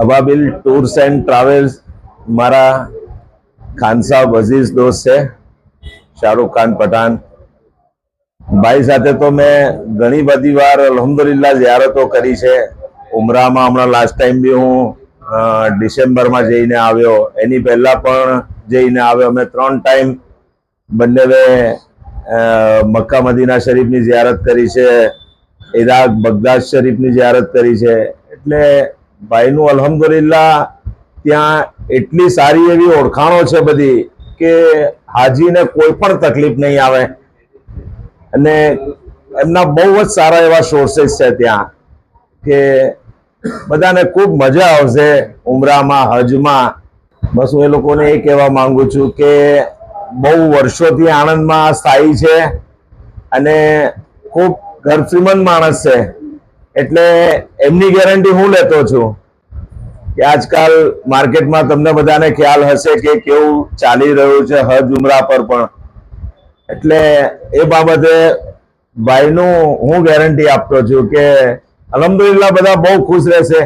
Ababil tours and travels મારા ખાન સાહેબ Aziz દોસ્ત છે, શાહરુખ ખાન પઠાણ ભાઈ સાથે તો મેં ઘણી બધી વાર અલ્હમ્દુલિલ્લાહ ઝિયારતો કરી છે. ઉમરામાં હમણાં લાસ્ટ ટાઈમ બી હું ડિસેમ્બરમાં જઈને આવ્યો, એની પહેલા પણ જઈને આવ્યો. અમે 3 ટાઈમ બંને મક્કા મદીના શરીફની ઝિયારત કરી છે, ઈરાક બગદાદ શરીફની ઝિયારત કરી છે. એટલે ભાઈનું અલ્હમ્દુલિલ્લાહ ત્યાં એટલી સારી એવી ઓળખાણો છે બધી કે હાજીને કોઈ પણ તકલીફ નહીં આવે. અને એમના બહુ જ સારા એવા સોર્सेस છે ત્યાં કે બધાને ખૂબ મજા આવશે ઉમરામાં, હજમાં. બસ હું એ લોકોને એ કહેવા માંગુ છું કે બહુ વર્ષોથી આણંદમાં સ્થાયી છે અને ખૂબ ગરફ્રીમંદ માણસ છે. એટલે એમની ગેરંટી હું લેતો છું કે આજકાલ માર્કેટમાં તમને બધાને ખ્યાલ હશે કે કેવું ચાલી રહ્યું છે હજ ઉમરા પર પણ. એટલે એ બાબતે ભાઈનું હું ગેરંટી આપતો છું કે અલ્હમ્દુલિલ્લાહ બધા બહુ ખુશ રહેશે.